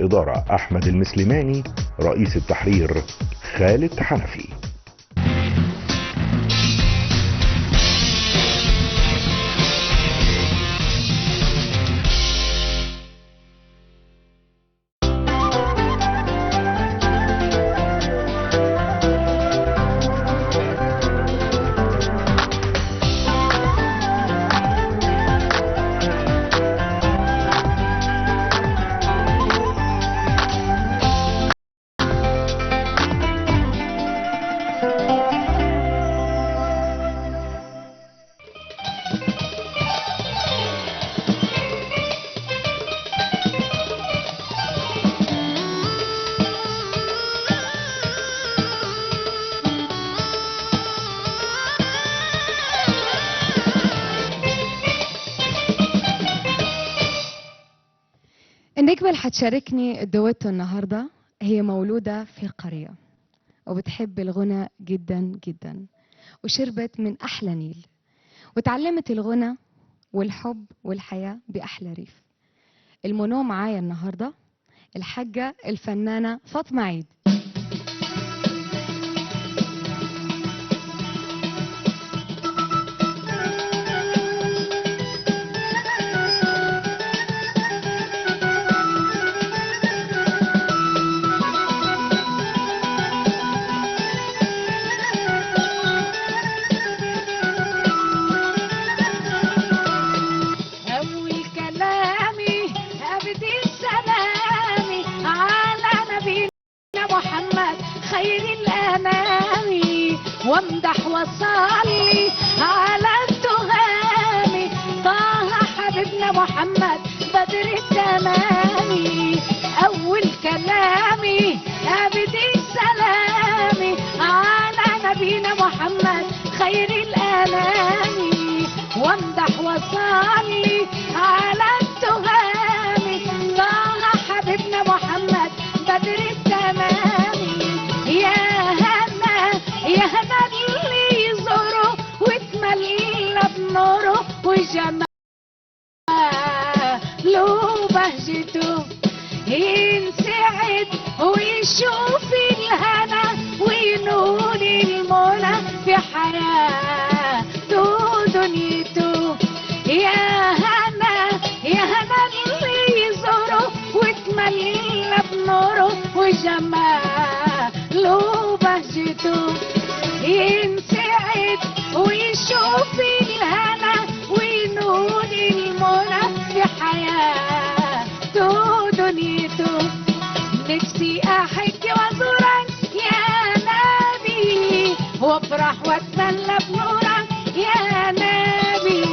إدارة أحمد المسلماني، رئيس التحرير خالد حنفي. النجمة اللي هتشاركني الدويتو النهاردة هي مولودة في قرية وبتحب الغنى جدا جدا، وشربت من أحلى نيل، وتعلمت الغنى والحب والحياة بأحلى ريف. المنو معايا النهاردة الحاجة الفنانة فاطمة عيد. خير الأنام وامدح وصلي على التهام طه حبيبنا محمد بدر التمام. أول كلامي أبدي السلام على نبينا محمد خير الأنام وامدح وصلي على التهام طه حبيبنا محمد بدر التمام. يا هنا اللي يزوره وتملى بنوره وجماله بهجته ينسعد ويشوف الهنا وينول المنى في حياته دنيته. يا هنا اللي يزوره وتملى بنوره وجماله بهجته ينسعد ويشوف الهنا وينول المنى في حياته دنيته. نفسي احج وازورك يا نبي وافرح واتملى بنورك يا نبي.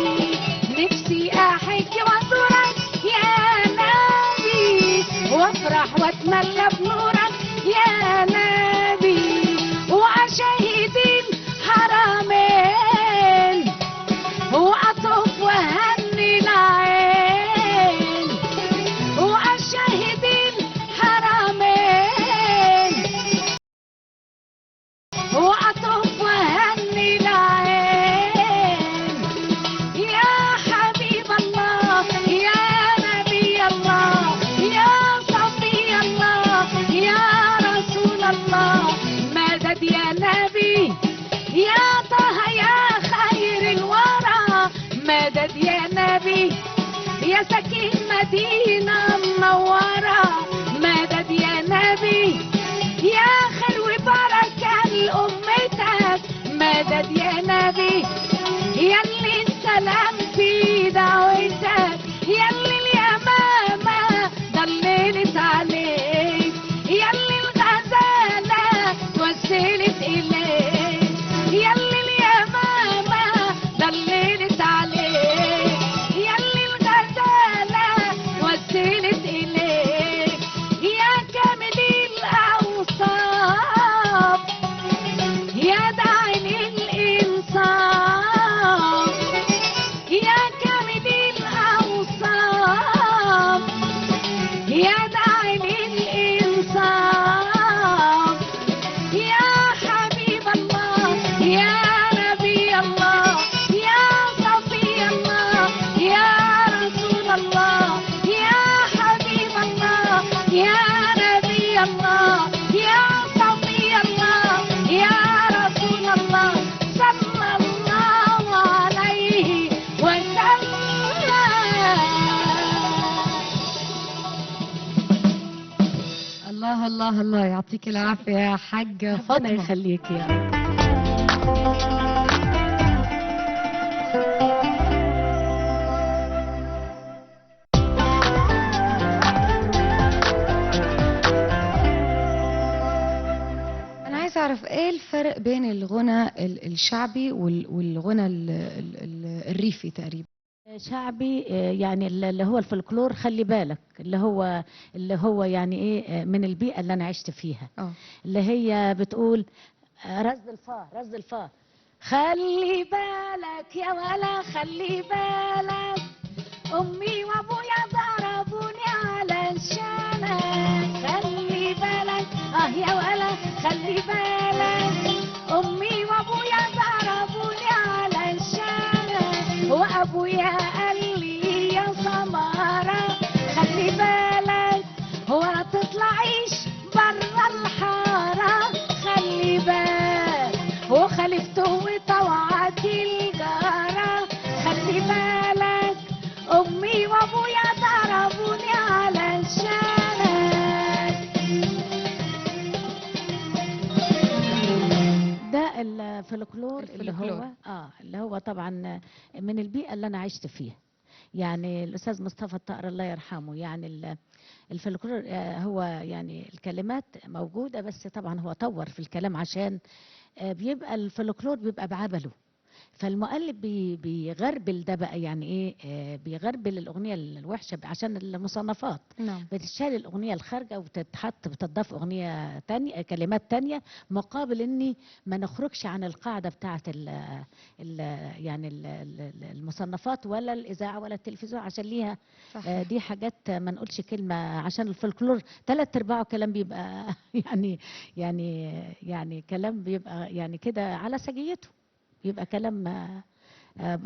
نفسي احج وازورك يا نبي وافرح واتملى بنورك يا نبي. وأشهد الحرمين وأطوف وهني العين. وأشهد الحرمين وأطوف وهني العين. يا حبيب الله يا نبي الله يا صفي الله يا رسول الله يا صفي الله يا رسول الله صلى الله عليه وسلم. الله الله الله، يعطيك العافية يا حاجة ربنا فاطمة. يخليك يا رب. أنا عايزة أعرف إيه الفرق بين الغنى الشعبي والغنى الريفي تقريبا؟ شعبي يعني اللي هو الفلكلور، خلي بالك اللي هو يعني ايه من البيئة اللي انا عشت فيها، اللي هي بتقول رز الفا خلي بالك يا ولا خلي بالك امي وابويا ضربوني علشانك خلي بالك يا ولا خلي بالك امي وابويا ضربوني علشانك وابويا قال لي يا سمارة خلي بالك ولا تطلعيش برا الحارة خلي بالك وخلفته وطوعت الجارة خلي بالك امي وابويا ضربوني علشانك. ده الفلكلور اللي هو طبعا من البيئة اللي انا عشت فيها. يعني الاستاذ مصطفى الطاهر الله يرحمه، يعني الفلكلور هو يعني الكلمات موجودة، بس طبعا هو طور في الكلام عشان بيبقى الفلكلور بيبقى بعبله، فالمؤلف بيغربل ده بقى، يعني ايه بيغربل الاغنيه الوحشه عشان المصنفات. نعم. بتشال الاغنيه الخارجه وتتحط بتضاف اغنيه تانية، كلمات تانية، مقابل اني ما نخرجش عن القاعده بتاعه يعني المصنفات ولا الاذاعه ولا التلفزيون، عشان ليها دي حاجات ما نقولش كلمه، عشان الفلكلور 3/4 كلام بيبقى يعني كلام بيبقى يعني كده على سجيته، يبقى كلام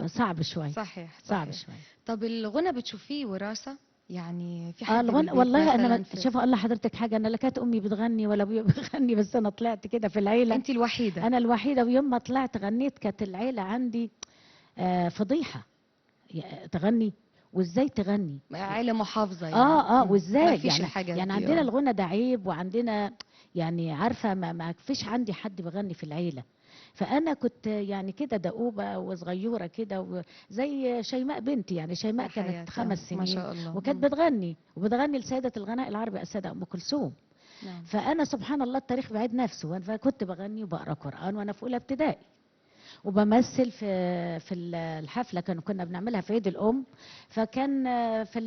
صعب شوي. صحيح. صعب شوي. طب الغنى بتشوفيه وراثة؟ يعني في حد الغنى والله انا شوف اقول لحضرتك حاجه، انا لا كانت امي بتغني ولا ابويا بيغني، بس انا طلعت كده في العيله. انت الوحيده؟ انا الوحيده، ويوم ما طلعت غنيت كانت العيله عندي فضيحه، تغني وازاي تغني؟ عيله محافظه يعني. وازاي ما فيش يعني الحاجات يعني دي. عندنا الغنى ده عيب، وعندنا يعني عارفه ما فيش عندي حد بيغني في العيله. فانا كنت يعني كده دؤوبه وصغيره كده، زي شيماء بنتي، يعني شيماء كانت 5 سنين ما شاء الله، وكانت وبتغني لسيده الغناء العربي السيده ام كلثوم. نعم. فانا سبحان الله التاريخ بعيد نفسه، فكنت بغني وبقرا قران وانا في اولى ابتدائي، وبمثل في الحفله كنا بنعملها في عيد الام. فكان في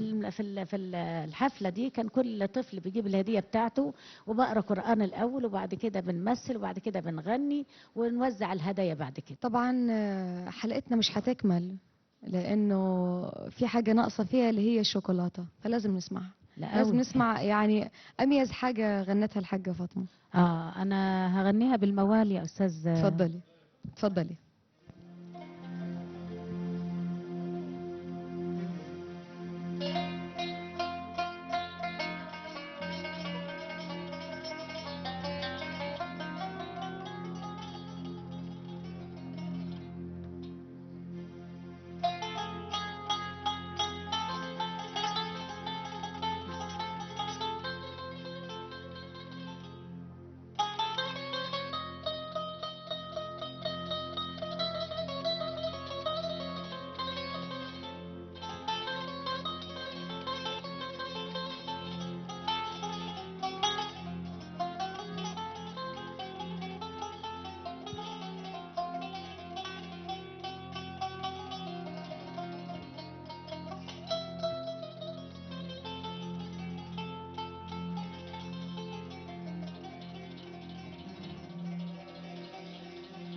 الحفله دي كان كل طفل بيجيب الهديه بتاعته، وبقرا قران الاول، وبعد كده بنمثل، وبعد كده بنغني ونوزع الهدايا بعد كده. طبعا حلقتنا مش هتكمل لانه في حاجه ناقصه فيها اللي هي الشوكولاته، فلازم نسمعها. لازم نسمع يعني اميز حاجه غنتها الحاجه فاطمه. انا هغنيها بالموال يا استاذ. اتفضلي اتفضلي.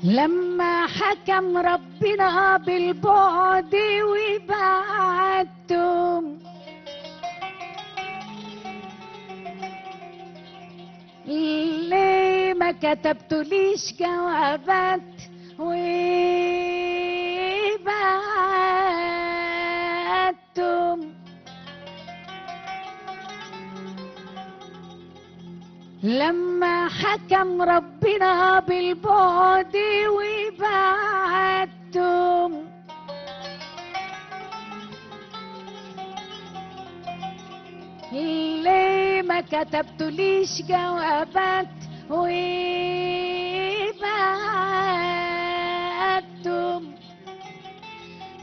لما حكم ربنا بالبعد وبعدتم، ليه ما كتبتوليش جوابات وبعدتم؟ لما حكم ربنا بالبعد وبعدتم، ليه ما كتبتوليش جوابات وبعدتم؟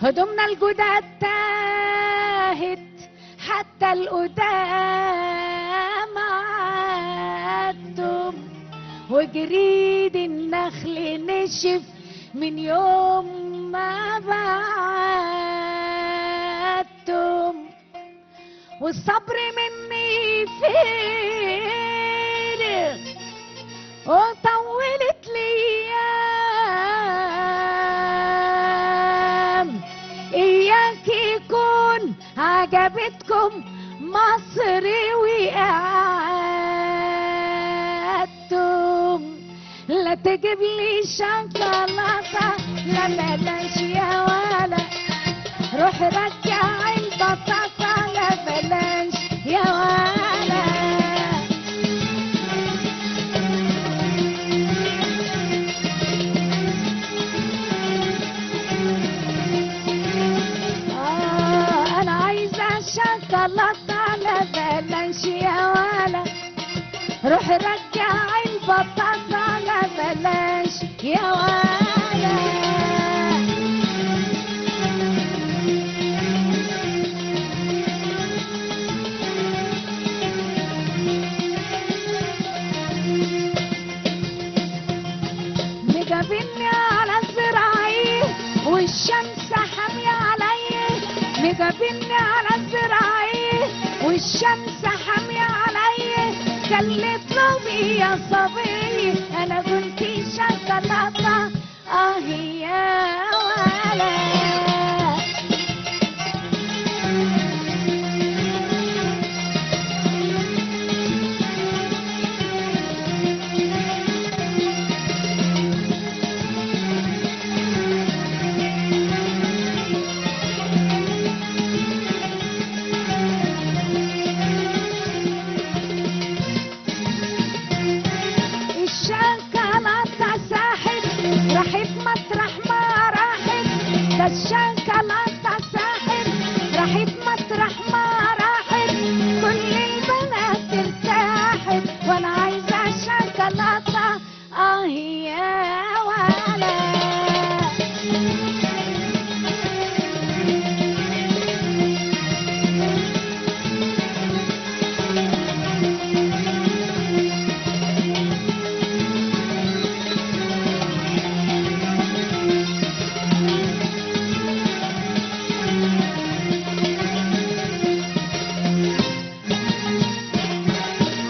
هدومنا الجداد تاهت حتى القدام عدتم، وجريد النخل نشف من يوم ما بعدتم، والصبر مني فارغ وطولت الايام. اياك يكون عجبتكم مصر وقعدتم، لا تجيب لي شوكولاته لا بلاش يا ولا، روح رجع البطاطا لا بلاش يا ولا. انا عايزه شوكولاته لا بلاش يا ولا، روح رجع البطاطا لا بلاش يا ولا. مجابني على زراعي والشمس حامية عليا، مجابني على زراعي والشمس حامية عليا، كان اطلبي يا صبي انا قلت شوكولاتة يا ولا. الشوكولاتة ساحت راحت مطرح ما راحت، ده الشوكولاتة ساحت راحت مطرح ما راحت، كل البنات ارتاحت وانا عايزة شوكولاتة يا ولا.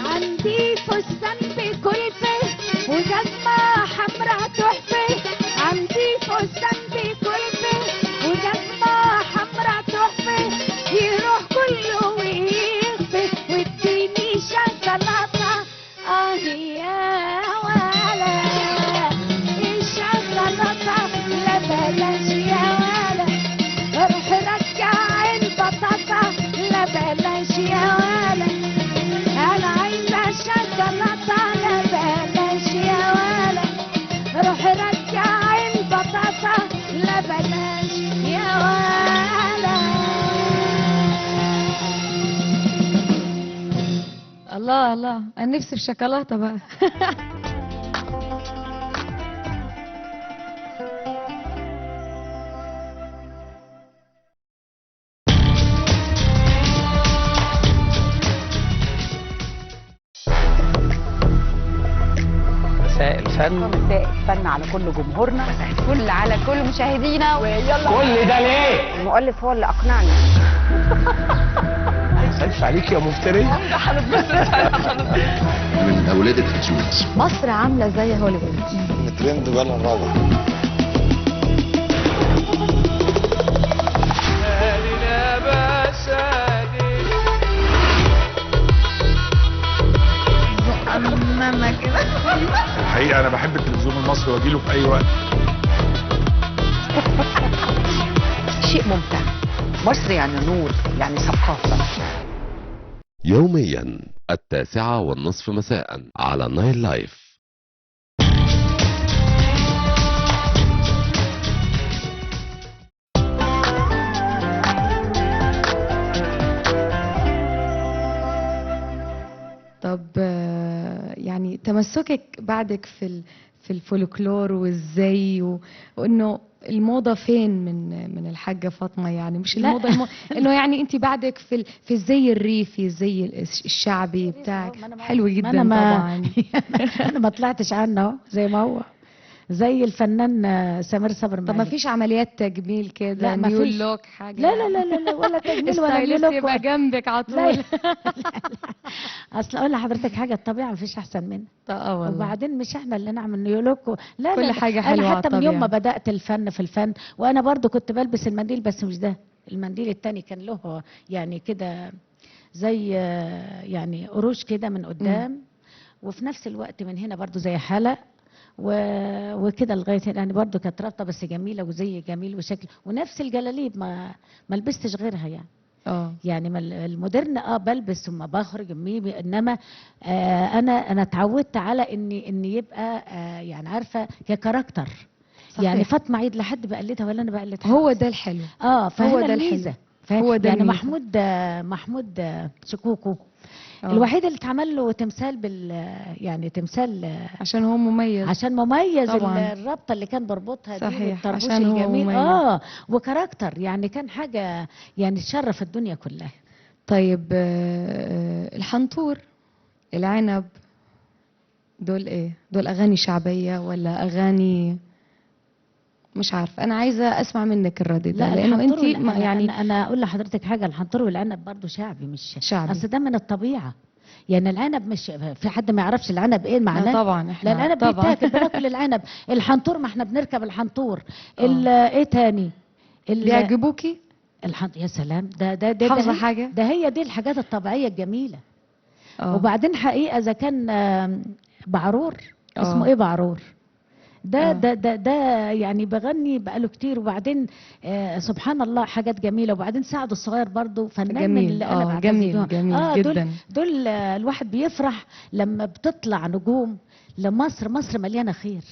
عندي فستان بكلفة وجزمة حمرا تحفة، عندي فستان بكلفة وجزمة حمرا تحفة، يروح كله ويخفي واديني شوكولاتة يا ولا. الشوكولاتة لا بلاش يا ولا، روح رجع البطاطا لا بلاش يا ولا. انا عايزه شوكولاته لا بلاش يا ولا، روح رجع البطاطا لا بلاش يا ولا. الله الله، انا نفسي في شوكولاته بقى. مساء الفن. مساء الفن على كل جمهورنا، مساء الفل على كل مشاهدينا. ويلا كل ده ليه؟ المؤلف هو اللي اقنعني. سلف عليك يا مفتري. من اولاد الفتيوت. مصر عامله زي هوليوود. الترند بقى الرابع. الحقيقه انا بحب التلفزيون المصري واجيله في اي وقت. شيء ممتع. مصر يعني نور، يعني ثقافه. يوميا 9:30 مساء على نايل لايف. طب يعني تمسكك بعدك في الفولكلور والزي وانه الموضه فين من الحاجه فاطمه، يعني مش الموضه انه يعني انت بعدك في الزي الريفي، الزي الشعبي بتاعك حلو جدا طبعا. انا ما طلعتش عنه زي ما هو، زي الفنان سمير صبري. طب ما فيش عمليات تجميل كده، نيو لوك حاجه؟ لا لا لا لا ولا تجميل ولا نيو لوك. يبقى جنبك على طول. لا اصل اقول لحضرتك حاجه، الطبيعه ما فيش احسن منها. والله. وبعدين مش احنا اللي نعمل نيو لوك. لا كل حاجه حلوه. انا حتى من يوم ما بدات في الفن وانا برضو كنت بلبس المنديل، بس مش ده المنديل التاني، كان له يعني كده زي يعني قروش كده من قدام، وفي نفس الوقت من هنا برضو زي حلق وكده لغايه هنا، يعني برضو كانت رابطه بس جميله وزي جميل وشكل، ونفس الجلاليب ما لبستش غيرها يعني. يعني المودرن بلبس ثم بخرج ميبي، انما انا اتعودت على ان يبقى يعني عارفه ككاركتر. يعني فاطمه عيد لحد بقلدها ولا انا بقلدها؟ هو ده الحلو. هو ده الميزه. هو ده يعني الميزة. محمود شكوكو الوحيد اللي اتعمل له تمثال يعني تمثال عشان هو مميز. عشان مميز طبعا. الرابطه اللي كان بربطها دي صحيح. والطربوش عشان هو الجميل مميز. وكاركتر، يعني كان حاجه يعني تشرف الدنيا كلها. طيب الحنطور، العنب، دول ايه؟ دول اغاني شعبيه ولا اغاني مش عارفه؟ انا عايزه اسمع منك الرد ده، لانه انت يعني انا اقول لحضرتك حاجه، الحنطور والعنب برضو شعبي مش شعبي. اصل ده من الطبيعه. يعني العنب مش في حد ما يعرفش العنب ايه معناه؟ طبعا احنا لا العنب بيتاكل، بناكل العنب. الحنطور ما احنا بنركب الحنطور. ايه تاني بيعجبوكي؟ يا سلام، ده حافظه حاجه؟ ده هي دي الحاجات الطبيعيه الجميله. وبعدين حقيقه اذا كان بعرور، اسمه ايه بعرور ده يعني بغني بقاله كتير. وبعدين سبحان الله حاجات جميله. وبعدين سعد الصغير برضو فنان جميل. من اللي انا بعتز جميل جدا. دول الواحد بيفرح لما بتطلع نجوم لمصر. مصر مليانه خير،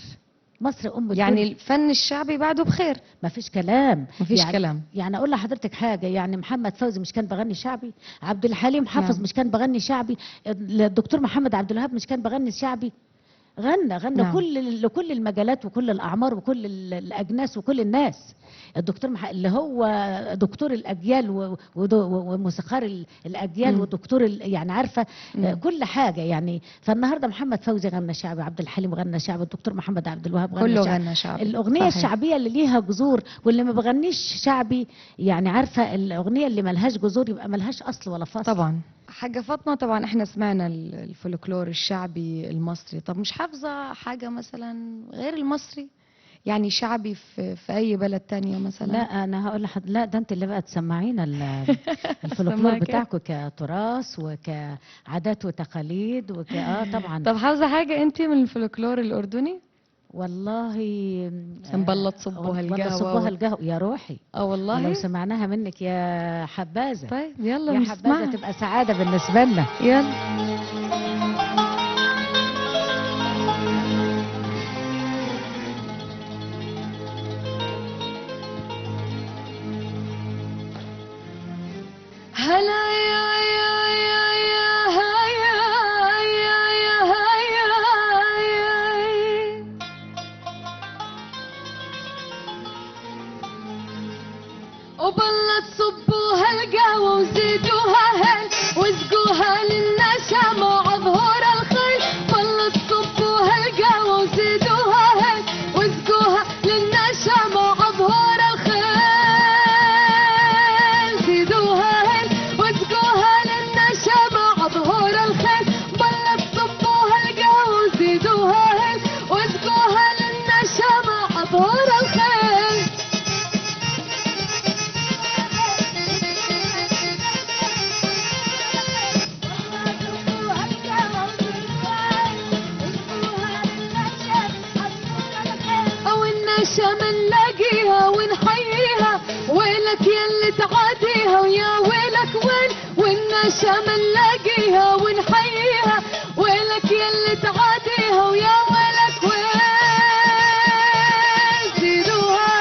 مصر يعني الفن الشعبي بعده بخير، مفيش كلام. مفيش كلام. يعني اقول لحضرتك حاجه، يعني محمد فوزي مش كان بغني شعبي؟ عبد الحليم حافظ مش كان بغني شعبي؟ الدكتور محمد عبد الوهاب مش كان بغني شعبي؟ غنى لكل المجالات وكل الاعمار وكل الاجناس وكل الناس. الدكتور اللي هو دكتور الاجيال وموسيقار الاجيال ودكتور يعني عارفه كل حاجه يعني. فالنهارده محمد فوزي غنى شعبي، عبد الحليم غنى شعبي، الدكتور محمد عبد الوهاب غنى شعبي. الاغنيه صحيح. الشعبيه اللي ليها جذور، واللي ما بغنيش شعبي يعني عارفه الاغنيه اللي ملهاش جذور يبقى ملهاش اصل ولا فصل. طبعا. حاجة فاطمة، طبعا احنا سمعنا الفولكلور الشعبي المصري، طب مش حافظة حاجة مثلا غير المصري؟ يعني شعبي في اي بلد تانية مثلا؟ لا انا هقول لحضرتك، لا ده انت اللي بقى تسمعينا الفولكلور بتاعكم كتراث وكعادات وتقاليد طبعا. طب حافظة حاجة انت من الفولكلور الاردني؟ والله سنبلط صبوها القهوة يا روحي. والله لو سمعناها منك يا حبازة. طيب يلا يا حبازة تبقى سعادة بالنسبة لنا. يلا. هلا وبلت صبوها القهوة وزيدوها هل واسقوها للنشا مع ظهور الخيل. بلت صبوها القهوة وزيدوها هل واسقوها للنشا مع ظهور الخيل. زيدوها هل واسقوها للنشا مع ظهور الخيل. بلت صبوها القهوة وزيدوها هل واسقوها للنشا مع ظهور الخيل. النشا منلاقيها ونحييها، ويلك يلي تعاديها ويا ويلك وين. والنشا النشامة نلاقيها ونحييها، ويلك يلي تعاديها ويا ويلك وين زيدوها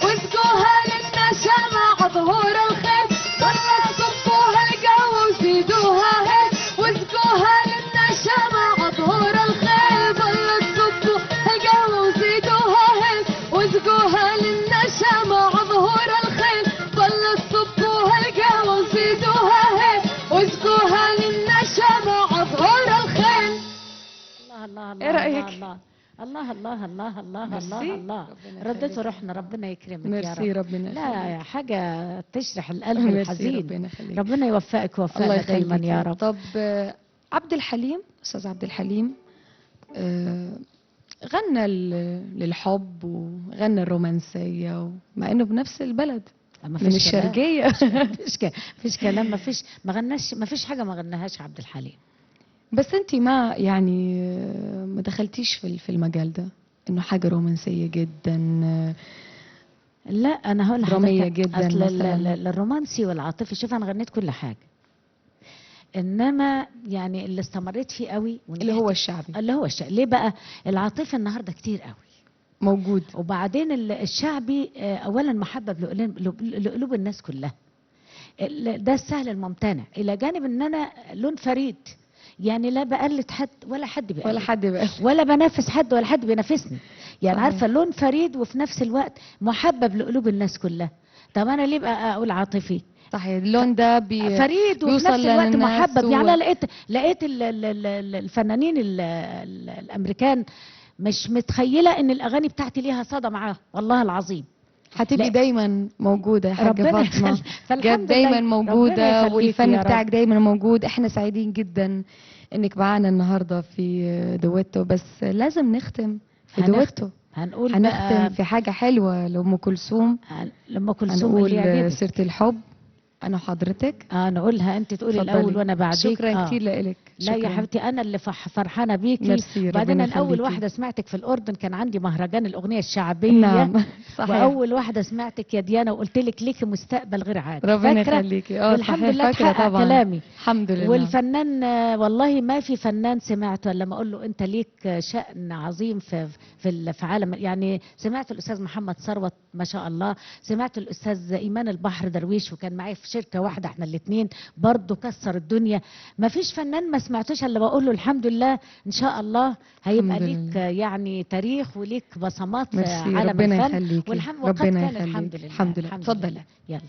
واسقوها للنشامة عظهور الخيل، والله صبوها القهوة وزيدوها واسقوها للنشامة عظهور الخيل، والله صبوا القهوة وزيدوها واسقوها للنشامة عظهور الخيل، والله صبوها القهوة وزيدوها واسقوها للنشامة عظهور الخيل. الله الله إيه رأيك؟ الله الله الله الله الله ميرسي. الله ربنا ردته يخليك. روحنا، ربنا يكرمك يا ميرسي، رب. ربنا لا حاجة تشرح القلب ميرسي، الحزين. ربنا يخليك. ربنا يوفقك الله ويوفقنا دايما يخليك يا رب. طب عبد الحليم، استاذ عبد الحليم غنى للحب وغنى الرومانسيه، مع انه بنفس البلد ما من فيش كلام. الشرقيه. فيش كلام، ما غناش، ما فيش حاجة ما غناهاش عبد الحليم. بس انت ما يعني ما دخلتيش في المجال ده، انه حاجه رومانسيه جدا. لا انا هقول درامية لحضرتك، جداً اصل مثلاً. الرومانسي والعاطفي، شوف انا غنيت كل حاجة، انما يعني اللي استمريت فيه قوي اللي هو الشعبي اللي هو الشعبي. ليه بقى؟ العاطفي النهارده كتير قوي، موجود. وبعدين الشعبي اولا محبب لقلوب الناس كلها، ده السهل الممتنع، الى جانب ان انا لون فريد، يعني لا بقلد حد ولا حد بقلد ولا حد بقى. ولا بنافس حد ولا حد بينافسني، يعني صحيح. عارفه لون فريد وفي نفس الوقت محبب لقلوب الناس كلها. طب انا ليه بقى اقول عاطفي؟ صحيح، اللون ده فريد وفي نفس بيوصل الوقت للناس محبب. يعني انا لقيت الفنانين الامريكان مش متخيله ان الاغاني بتاعتي ليها صدى معاه، والله العظيم. هتبقي لا. دايما موجودة يا حاجة ربنا فاطمة، يخليك. فالحمد جد دايما لله. موجودة، ربنا يخليك والفن يا رب. بتاعك دايما موجود. احنا سعيدين جدا انك معانا النهاردة في دويتو، بس لازم نختم في دويتو. هنقول هنختم بقى في حاجة حلوة لأم كلثوم. لما كلثوم اللي هنقول يعجبك. سيرة الحب أنا وحضرتك. نقولها أنت تقولي اتفضلي. الأول وأنا بعديك. شكرا كتير لك. لا يا حبيبتي أنا اللي فرحانة بيكي. ميرسي، وبعدين ربنا أنا أول يخليكي. واحدة سمعتك في الأردن كان عندي مهرجان الأغنية الشعبية. نعم صحيح. وأول واحدة سمعتك يا ديانا وقلت لك ليكي مستقبل غير عادي. ربنا فاكرة؟ يخليكي. والحمد صحيح، لله فاكرة اتحقق طبعا. كلامي. الحمد لله. والفنان والله ما في فنان سمعته لما اقول له انت ليك شأن عظيم في عالم. يعني سمعت الاستاذ محمد ثروت ما شاء الله، سمعت الاستاذ ايمان البحر درويش وكان معايا في شركه واحده احنا الاثنين برضه كسر الدنيا. ما فيش فنان ما سمعتوش الا بقول له الحمد لله ان شاء الله هيبقى الحمد ليك يعني تاريخ وليك بصمات في ميرسي، عالم ربنا الفن. يخليكي. وقد ربنا كان يخليك. الحمد لله. الحمد لله. اتفضلي. يلا.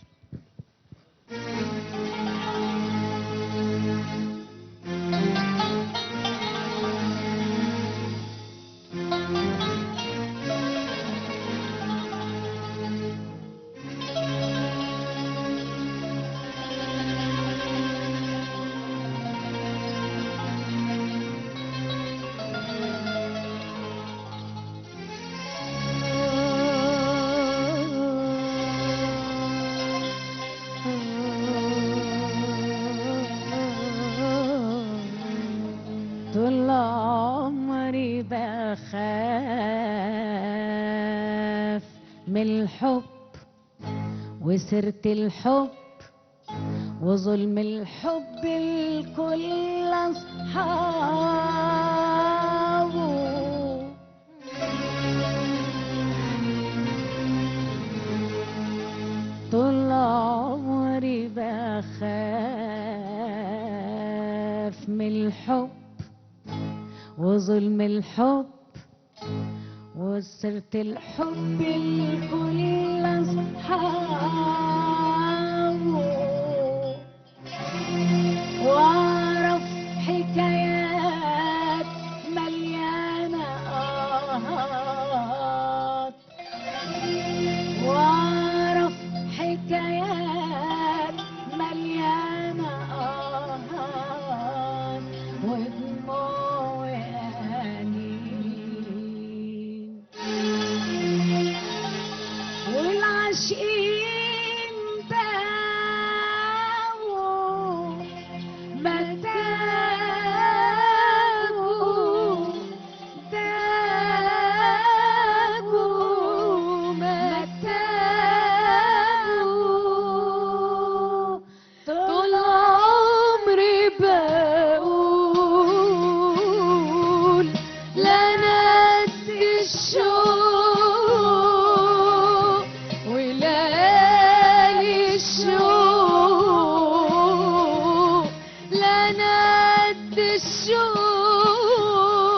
طول عمري بخاف من الحب وسيرة الحب وظلم الحب الكل أصحابه. طول عمري بخاف من الحب وظلم الحب وسيرة الحب الكل أصحابه. وأعرف حكايات مليانة آهات، وأعرف حكايات مليانة آهات ودموع وأنين. والعاشقين باعوا ما تاهوا، داقوا ما تاهوا. طول عمري الشوق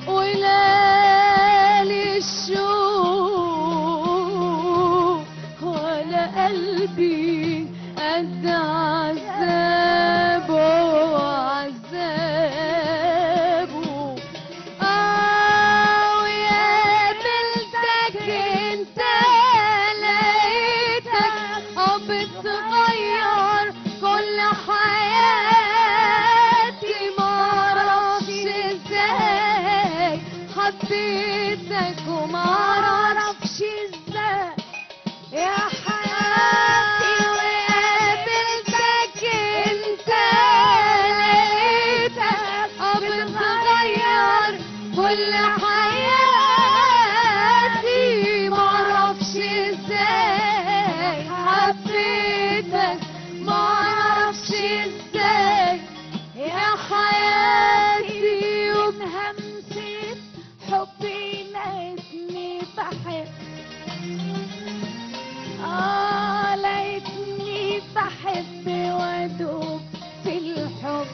وليالي الشوق ولا قلبي قد عذابه وعذابه. وقابلتك انت لقيتك بتغير كل حياتي، معرفش ازاي حبيتك ومعرفش ازاي يا حياتي. وقابلتك انت لقيتك بتغير كل حياتي، معرفش ازاي حبيتك معرفش ازاي يا حياتي. وبهمسة حبي لقيتني بحب، لقيتني بحب وادوب في الحب.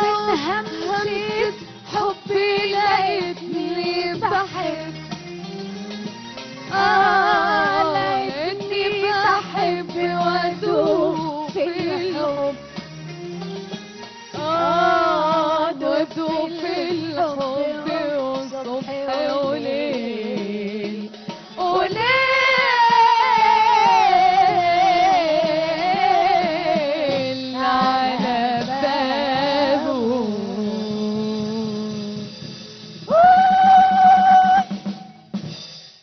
من همسة حبي لقيتني بحب، لقيتني بحب وادوب في الحب. وادوب في الحب وصبح وليل وليل على بابه.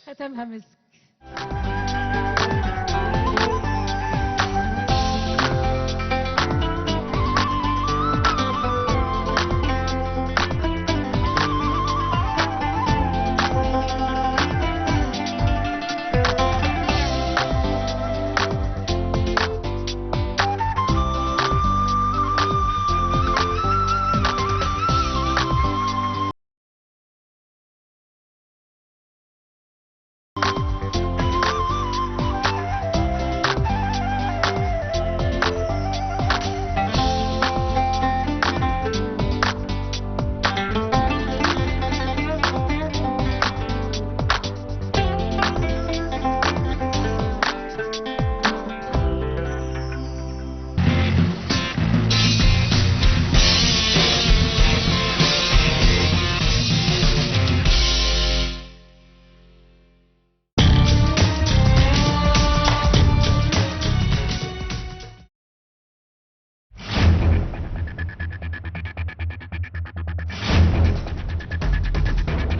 ختمها مسك.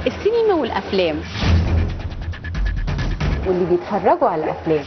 السينما والافلام واللي بيتفرجوا على الافلام